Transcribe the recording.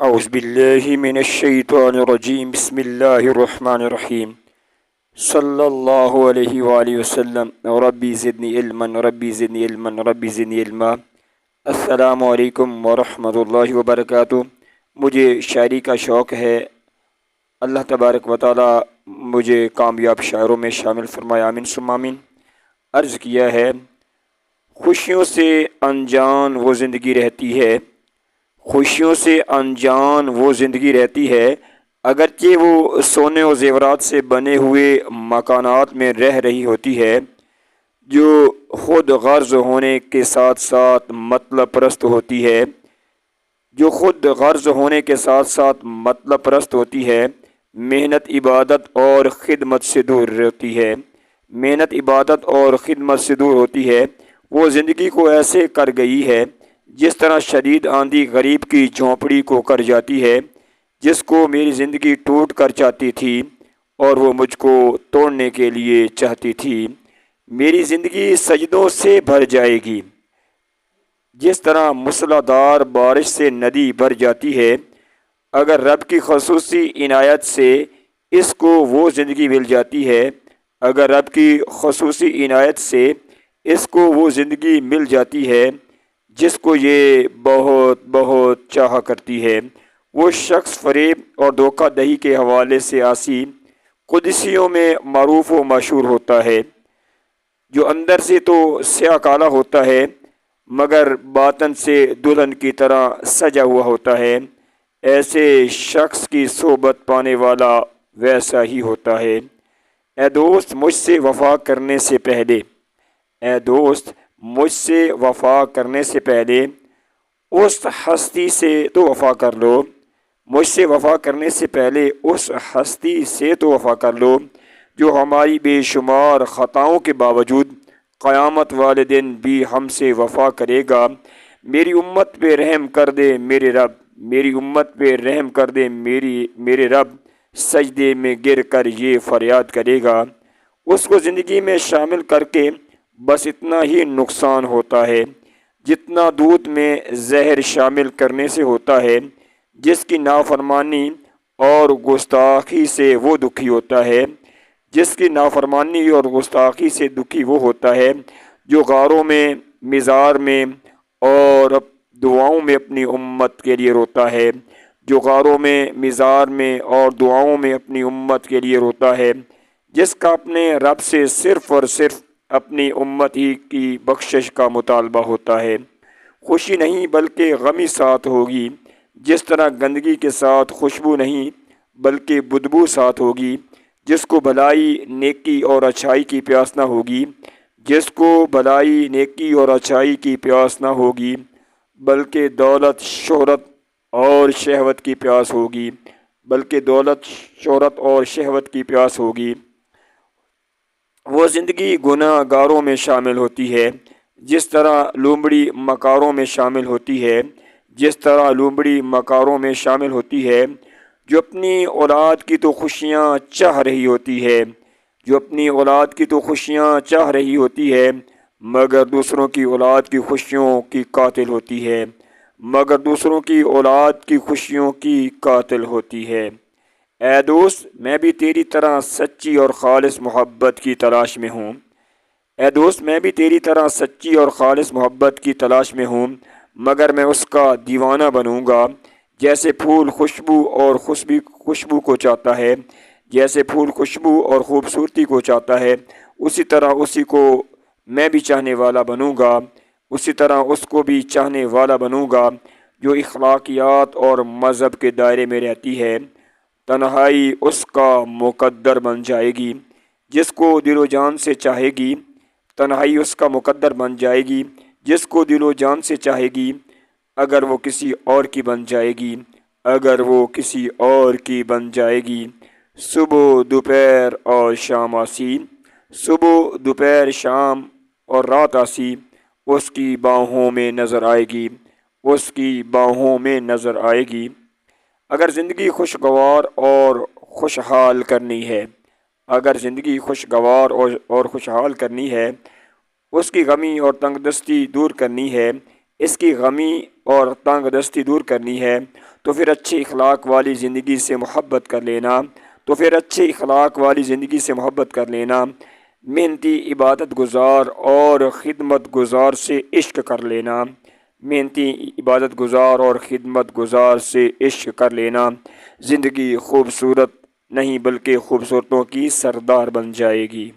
اعوذ باللہ من الشیطان الرجیم بسم اللہ الرحمن الرحیم صلی اللہ علیہ وآلہ وسلم ربی زدنی علما ربی زدنی علما ربی زدنی علما۔ السلام علیکم ورحمۃ اللہ وبرکاتہ۔ مجھے شاعری کا شوق ہے، اللہ تبارک و تعالی مجھے کامیاب شاعروں میں شامل فرمائے، آمین ثم آمین۔ عرض کیا ہے، خوشیوں سے انجان وہ زندگی رہتی ہے، خوشیوں سے انجان وہ زندگی رہتی ہے، اگرچہ وہ سونے و زیورات سے بنے ہوئے مکانات میں رہ رہی ہوتی ہے، جو خود غرض ہونے کے ساتھ ساتھ مطلب پرست ہوتی ہے، جو خود غرض ہونے کے ساتھ ساتھ مطلب پرست ہوتی ہے، محنت عبادت اور خدمت سے دور ہوتی ہے، محنت عبادت اور خدمت سے دور ہوتی ہے۔ وہ زندگی کو ایسے کر گئی ہے جس طرح شدید آندھی غریب کی جھونپڑی کو کر جاتی ہے، جس کو میری زندگی ٹوٹ کر چاہتی تھی اور وہ مجھ کو توڑنے کے لیے چاہتی تھی۔ میری زندگی سجدوں سے بھر جائے گی، جس طرح موسلا دھار بارش سے ندی بھر جاتی ہے۔ اگر رب کی خصوصی عنایت سے اس کو وہ زندگی مل جاتی ہے، اگر رب کی خصوصی عنایت سے اس کو وہ زندگی مل جاتی ہے جس کو یہ بہت بہت چاہا کرتی ہے، وہ شخص فریب اور دھوکہ دہی کے حوالے سے آسی قدسیوں میں معروف و مشہور ہوتا ہے، جو اندر سے تو سیاہ کالا ہوتا ہے مگر باطن سے دلہن کی طرح سجا ہوا ہوتا ہے۔ ایسے شخص کی صحبت پانے والا ویسا ہی ہوتا ہے۔ اے دوست، مجھ سے وفا کرنے سے پہلے، اے دوست مجھ سے وفا کرنے سے پہلے اس ہستی سے تو وفا کر لو، مجھ سے وفا کرنے سے پہلے اس ہستی سے تو وفا کر لو جو ہماری بے شمار خطاؤں کے باوجود قیامت والے دن بھی ہم سے وفا کرے گا۔ میری امت پہ رحم کر دے میرے رب، میری امت پہ رحم کر دے میرے رب، سجدے میں گر کر یہ فریاد کرے گا۔ اس کو زندگی میں شامل کر کے بس اتنا ہی نقصان ہوتا ہے جتنا دودھ میں زہر شامل کرنے سے ہوتا ہے۔ جس کی نافرمانی اور گستاخی سے وہ دکھی ہوتا ہے، جس کی نافرمانی اور گستاخی سے دکھی وہ ہوتا ہے جو غاروں میں، مزار میں اور دعاؤں میں اپنی امت کے لیے روتا ہے، جو غاروں میں، مزار میں اور دعاؤں میں اپنی امت کے لیے روتا ہے، جس کا اپنے رب سے صرف اور صرف اپنی امت ہی کی بخشش کا مطالبہ ہوتا ہے۔ خوشی نہیں بلکہ غمی ساتھ ہوگی، جس طرح گندگی کے ساتھ خوشبو نہیں بلکہ بدبو ساتھ ہوگی۔ جس کو بھلائی، نیکی اور اچھائی کی پیاس نہ ہوگی، جس کو بھلائی، نیکی اور اچھائی کی پیاس نہ ہوگی بلکہ دولت، شہرت اور شہوت کی پیاس ہوگی، بلکہ دولت، شہرت اور شہوت کی پیاس ہوگی، وہ زندگی گناہ گاروں میں شامل ہوتی ہے، جس طرح لومڑی مکاروں میں شامل ہوتی ہے، جس طرح لومڑی مکاروں میں شامل ہوتی ہے، جو اپنی اولاد کی تو خوشیاں چاہ رہی ہوتی ہے، جو اپنی اولاد کی تو خوشیاں چاہ رہی ہوتی ہے مگر دوسروں کی اولاد کی خوشیوں کی قاتل ہوتی ہے، مگر دوسروں کی اولاد کی خوشیوں کی قاتل ہوتی ہے۔ اے دوست، میں بھی تیری طرح سچی اور خالص محبت کی تلاش میں ہوں، اے دوست میں بھی تیری طرح سچی اور خالص محبت کی تلاش میں ہوں، مگر میں اس کا دیوانہ بنوں گا۔ جیسے پھول خوشبو اور خوشبو کو چاہتا ہے، جیسے پھول خوشبو اور خوبصورتی کو چاہتا ہے، اسی طرح اسی کو میں بھی چاہنے والا بنوں گا، اسی طرح اس کو بھی چاہنے والا بنوں گا جو اخلاقیات اور مذہب کے دائرے میں رہتی ہے۔ تنہائی اس کا مقدر بن جائے گی، جس کو دل و جان سے چاہے گی، تنہائی اس کا مقدر بن جائے گی جس کو دل و جان سے چاہے گی۔ اگر وہ کسی اور کی بن جائے گی، اگر وہ کسی اور کی بن جائے گی، صبح دوپہر اور شام آسی، صبح دوپہر شام اور رات آسی، اس کی باہوں میں نظر آئے گی، اس کی باہوں میں نظر آئے گی۔ اگر زندگی خوشگوار اور خوشحال کرنی ہے، اگر زندگی خوشگوار اور خوشحال کرنی ہے، اس کی غمی اور تنگ دستی دور کرنی ہے، اس کی غمی اور تنگ دستی دور کرنی ہے، تو پھر اچھے اخلاق والی زندگی سے محبت کر لینا، تو پھر اچھے اخلاق والی زندگی سے محبت کر لینا، محنتی عبادت گزار اور خدمت گزار سے عشق کر لینا، محنتی عبادت گزار اور خدمت گزار سے عشق کر لینا، زندگی خوبصورت نہیں بلکہ خوبصورتوں کی سردار بن جائے گی۔